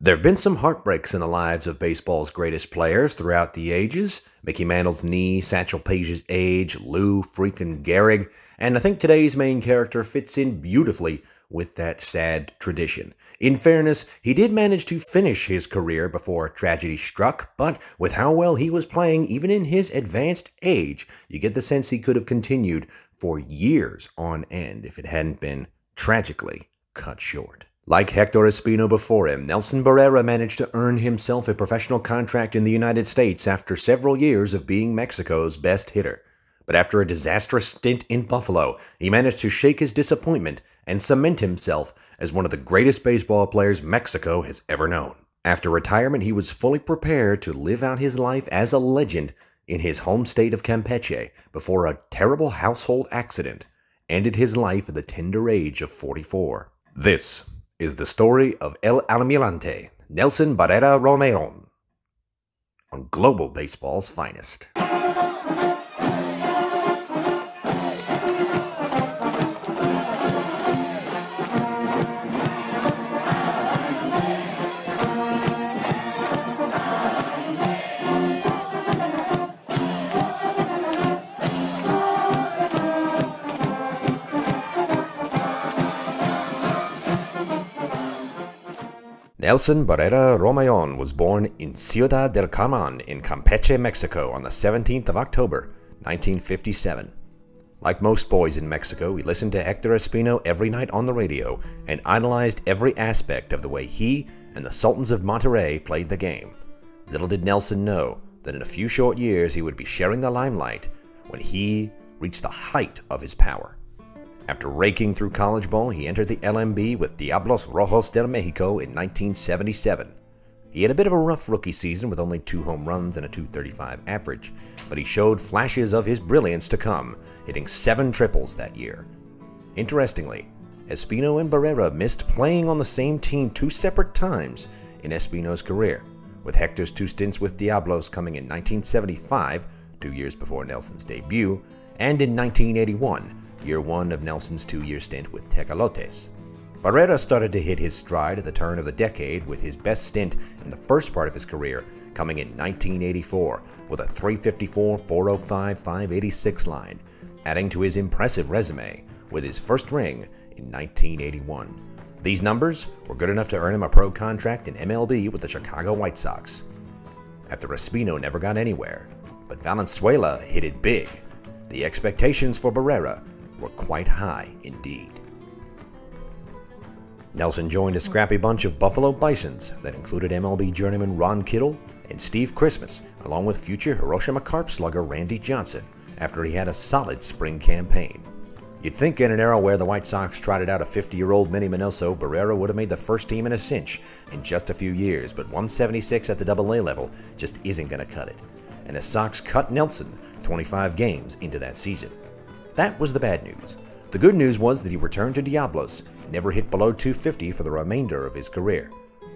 There have been some heartbreaks in the lives of baseball's greatest players throughout the ages. Mickey Mantle's knee, Satchel Paige's age, Lou freaking Gehrig, and I think today's main character fits in beautifully with that sad tradition. In fairness, he did manage to finish his career before tragedy struck, but with how well he was playing even in his advanced age, you get the sense he could have continued for years on end if it hadn't been tragically cut short. Like Hector Espino before him, Nelson Barrera managed to earn himself a professional contract in the United States after several years of being Mexico's best hitter. But after a disastrous stint in Buffalo, he managed to shake his disappointment and cement himself as one of the greatest baseball players Mexico has ever known. After retirement, he was fully prepared to live out his life as a legend in his home state of Campeche before a terrible household accident ended his life at the tender age of 44. This is the story of El Almirante, Nelson Barrera Romero, on Global Baseball's finest. Nelson Barrera Romero was born in Ciudad del Carmen in Campeche, Mexico on the 17th of October, 1957. Like most boys in Mexico, he listened to Hector Espino every night on the radio and idolized every aspect of the way he and the Sultans of Monterrey played the game. Little did Nelson know that in a few short years he would be sharing the limelight when he reached the height of his power. After raking through college ball, he entered the LMB with Diablos Rojos del Mexico in 1977. He had a bit of a rough rookie season with only 2 home runs and a .235 average, but he showed flashes of his brilliance to come, hitting 7 triples that year. Interestingly, Espino and Barrera missed playing on the same team 2 separate times in Espino's career, with Hector's 2 stints with Diablos coming in 1975, 2 years before Nelson's debut, and in 1981, year 1 of Nelson's 2-year stint with Tecolotes. Barrera started to hit his stride at the turn of the decade with his best stint in the first part of his career coming in 1984 with a .354, .405, .586 line, adding to his impressive resume with his first ring in 1981. These numbers were good enough to earn him a pro contract in MLB with the Chicago White Sox. After Espino never got anywhere, but Valenzuela hit it big, the expectations for Barrera were quite high indeed. Nelson joined a scrappy bunch of Buffalo Bisons that included MLB journeyman Ron Kittle and Steve Christmas, along with future Hiroshima Carp slugger Randy Johnson, after he had a solid spring campaign. You'd think in an era where the White Sox trotted out a 50-year-old Minnie Minoso, Barrera would have made the first team in a cinch in just a few years, but 176 at the AA level just isn't going to cut it. And the Sox cut Nelson 25 games into that season. That was the bad news. The good news was that he returned to Diablos, never hit below .250 for the remainder of his career.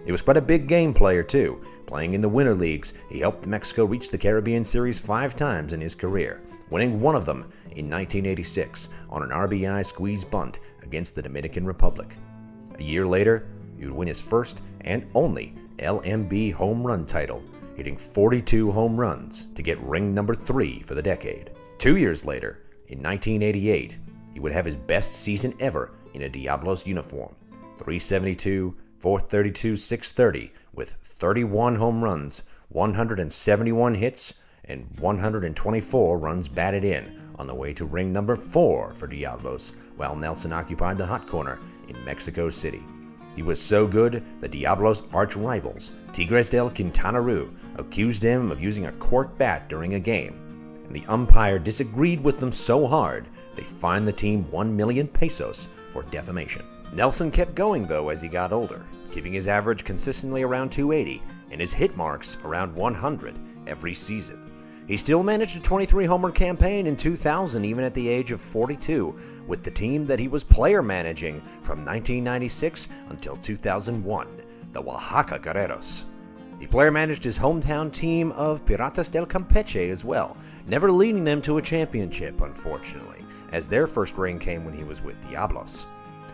He was quite a big game player too. Playing in the winter leagues, he helped Mexico reach the Caribbean Series 5 times in his career, winning one of them in 1986 on an RBI squeeze bunt against the Dominican Republic. A year later, he would win his first and only LMB home run title, hitting 42 home runs to get ring number 3 for the decade. 2 years later, in 1988, he would have his best season ever in a Diablos uniform, .372, .432, .630, with 31 home runs, 171 hits, and 124 runs batted in on the way to ring number 4 for Diablos, while Nelson occupied the hot corner in Mexico City. He was so good that Diablos' arch-rivals, Tigres del Quintana Roo, accused him of using a cork bat during a game, and the umpire disagreed with them so hard they fined the team 1 million pesos for defamation. Nelson kept going though as he got older, keeping his average consistently around .280 and his hit marks around 100 every season. He still managed a 23-homer campaign in 2000 even at the age of 42 with the team that he was player managing from 1996 until 2001, the Oaxaca Guerreros. The player managed his hometown team of Piratas del Campeche as well, never leading them to a championship, unfortunately, as their first ring came when he was with Diablos.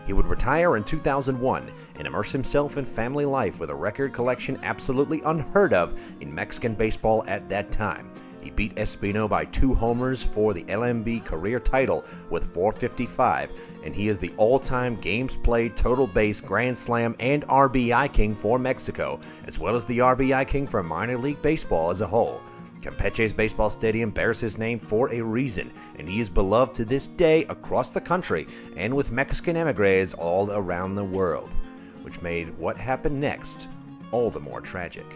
He would retire in 2001 and immerse himself in family life with a record collection absolutely unheard of in Mexican baseball at that time. He beat Espino by 2 homers for the LMB career title with 455, and he is the all-time games played, total base, grand slam, and RBI king for Mexico, as well as the RBI king for minor league baseball as a whole. Campeche's baseball stadium bears his name for a reason, and he is beloved to this day across the country and with Mexican emigres all around the world, which made what happened next all the more tragic.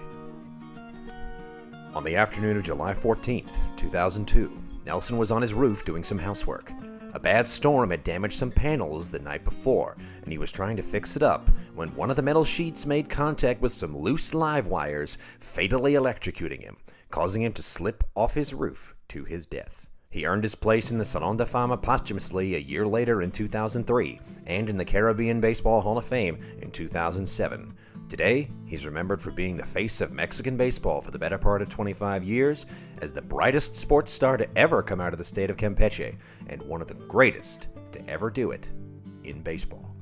On the afternoon of July 14th, 2002, Nelson was on his roof doing some housework. A bad storm had damaged some panels the night before, and he was trying to fix it up when one of the metal sheets made contact with some loose live wires, fatally electrocuting him, causing him to slip off his roof to his death. He earned his place in the Salón de Fama posthumously a year later in 2003, and in the Caribbean Baseball Hall of Fame in 2007. Today, he's remembered for being the face of Mexican baseball for the better part of 25 years, as the brightest sports star to ever come out of the state of Campeche, and one of the greatest to ever do it in baseball.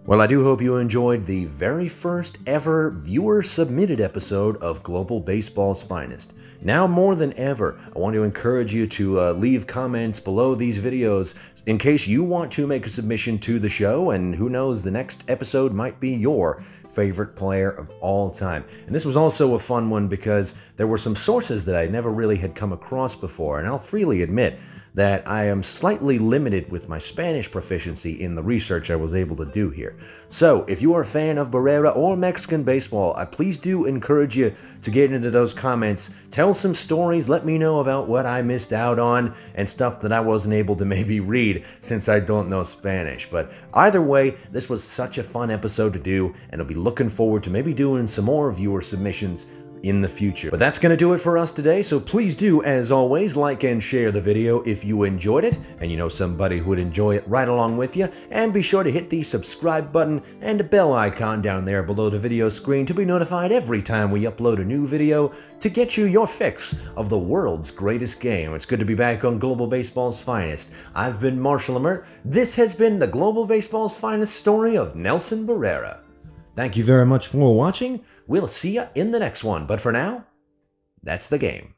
Well, I do hope you enjoyed the very first ever viewer-submitted episode of Global Baseball's Finest. Now more than ever, I want to encourage you to leave comments below these videos in case you want to make a submission to the show, and who knows, the next episode might be your favorite player of all time. And this was also a fun one because there were some sources that I never really had come across before, and I'll freely admit that I am slightly limited with my Spanish proficiency in the research I was able to do here. So, if you are a fan of Barrera or Mexican baseball, I please do encourage you to get into those comments, tell some stories, let me know about what I missed out on, and stuff that I wasn't able to maybe read since I don't know Spanish. But either way, this was such a fun episode to do, and I'll be looking forward to maybe doing some more viewer submissions in the future. But that's going to do it for us today, so please do, as always, like and share the video if you enjoyed it, and you know somebody who would enjoy it right along with you, and be sure to hit the subscribe button and the bell icon down there below the video screen to be notified every time we upload a new video to get you your fix of the world's greatest game. It's good to be back on Global Baseball's Finest. I've been Marshall Emmert. This has been the Global Baseball's Finest story of Nelson Barrera. Thank you very much for watching. We'll see you in the next one, but for now, that's the game.